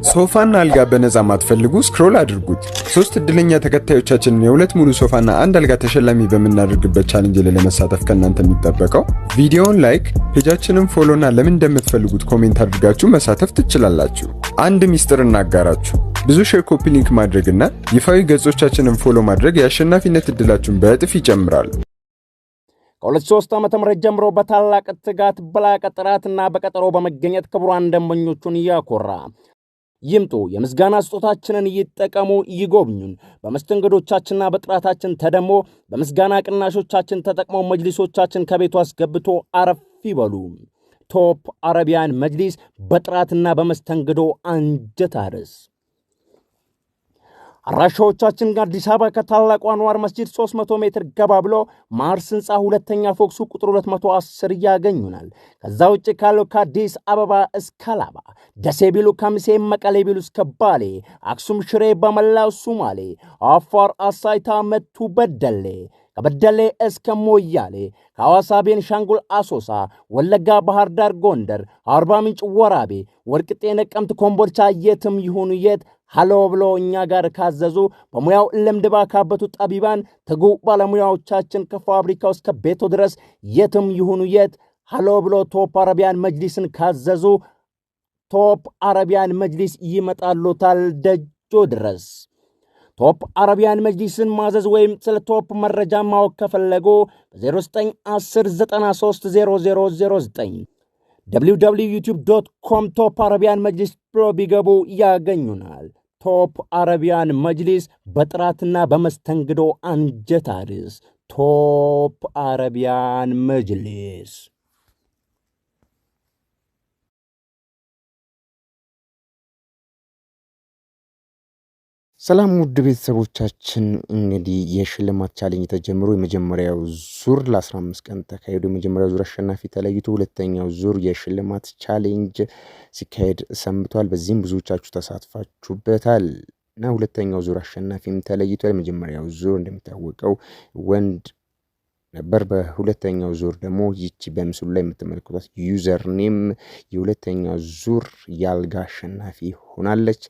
ሶፋና አልጋ በነፃ ማትፈልጉ ስክሮል አድርጉት። 3 እድለኛ ተከታዮቻችንን የሁለት ሙሉ ሶፋና አንድ አልጋ ተሸላሚ በመናደርግበት ቻሌንጅ ላይ ለመሳተፍ ከእናንተ የሚጠበቀው ቪዲዮውን ላይክ፣ ፔጃችንን ፎሎና ለምን እንደምትፈልጉት ኮሜንት አድርጋችሁ መሳተፍ ትችላላችሁ። አንድ ሚስጥር እናጋራችሁ። ብዙ ሼር፣ ኮፒ ሊንክ ማድረግና ይፋዊ ገጾቻችንን ፎሎ ማድረግ የአሸናፊነት እድላችሁን በእጥፍ ይጨምራል። ከ2003 ዓመተ ምህረት ጀምሮ በታላቅ ትጋት በላቀ ጥራትና በቀጠሮ በመገኘት ክቡራን ደንበኞቹን ያኮራ ይምጡ። የምስጋና ስጦታችንን ይጠቀሙ፣ ይጎብኙን። በመስተንግዶቻችንና በጥራታችን ተደሞ በምስጋና ቅናሾቻችን ተጠቅመው መጅሊሶቻችን ከቤቱ አስገብቶ አረፍ ይበሉ። ቶፕ አረቢያን መጅሊስ በጥራትና በመስተንግዶ አንጀት አርስ። አድራሻዎቻችን አዲስ አበባ ከታላቁ አንዋር መስጂድ 300 ሜትር ገባ ብሎ ማርስ ህንፃ ሁለተኛ ፎቅ ሱቅ ቁጥር 210 ያገኙናል። ከዛ ውጭ ካለው ከአዲስ አበባ እስከ አላባ፣ ደሴ ቢሉ ከምሴ፣ መቀሌ ቢሉ እስከ ባሌ፣ አክሱም፣ ሽሬ በመላው ሱማሌ፣ አፋር፣ አሳይታ፣ መቱ፣ በደሌ፣ ከበደሌ እስከ ሞያሌ፣ ከሐዋሳ፣ ቤንሻንጉል፣ አሶሳ፣ ወለጋ፣ ባህር ዳር፣ ጎንደር፣ አርባ ምንጭ፣ ወራቤ፣ ወልቂጤ፣ ነቀምት፣ ኮምቦልቻ የትም ይሁኑ የት ሃሎ ብሎ እኛ ጋር ካዘዙ በሙያው ልምድ ባካበቱ ጠቢባን ትጉ ባለሙያዎቻችን ከፋብሪካው እስከ ቤቶ ድረስ የትም ይሁኑ የት ሃሎ ብሎ ቶፕ አረቢያን መጅሊስን ካዘዙ ቶፕ አረቢያን መጅሊስ ይመጣሉታል ደጆ ድረስ። ቶፕ አረቢያን መጅሊስን ማዘዝ ወይም ስለ ቶፕ መረጃ ማወቅ ከፈለጉ በ0910930009 www.youtube.com ቶፕ አረቢያን መጅሊስ ብሎ ቢገቡ ያገኙናል። ቶፕ አረቢያን መጅሊስ በጥራትና በመስተንግዶ አንጀት አርስ። ቶፕ አረቢያን መጅሊስ። ሰላም ውድ ቤተሰቦቻችን፣ እንግዲህ የሽልማት ቻሌንጅ ተጀምሮ የመጀመሪያው ዙር ለ15 ቀን ተካሂዶ የመጀመሪያው ዙር አሸናፊ ተለይቶ ሁለተኛው ዙር የሽልማት ቻሌንጅ ሲካሄድ ሰንብቷል። በዚህም ብዙዎቻችሁ ተሳትፋችሁበታል እና ሁለተኛው ዙር አሸናፊም ተለይቷል። የመጀመሪያው ዙር እንደሚታወቀው ወንድ ነበር። በሁለተኛው ዙር ደግሞ ይቺ በምስሉ ላይ የምትመለከቷት ዩዘር ኔም የሁለተኛው ዙር ያልጋ አሸናፊ ሆናለች።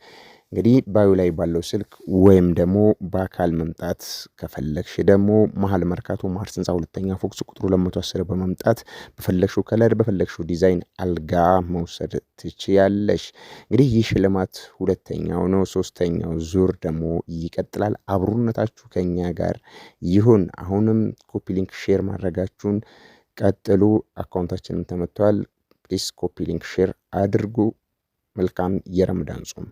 እንግዲህ ባዩ ላይ ባለው ስልክ ወይም ደግሞ በአካል መምጣት ከፈለግሽ ደግሞ መሀል መርካቶ ማርስ ህንፃ ሁለተኛ ፎቅ ቁጥሩ 210 በመምጣት በፈለግሽው ከለር በፈለግሽው ዲዛይን አልጋ መውሰድ ትችያለሽ። እንግዲህ ይህ ሽልማት ሁለተኛው ነው። ሶስተኛው ዙር ደግሞ ይቀጥላል። አብሮነታችሁ ከኛ ጋር ይሁን። አሁንም ኮፒ ሊንክ ሼር ማድረጋችሁን ቀጥሉ። አካውንታችንም ተመቷል። ፕሊስ ኮፒ ሊንክ ሼር አድርጉ። መልካም የረመዳን ጾም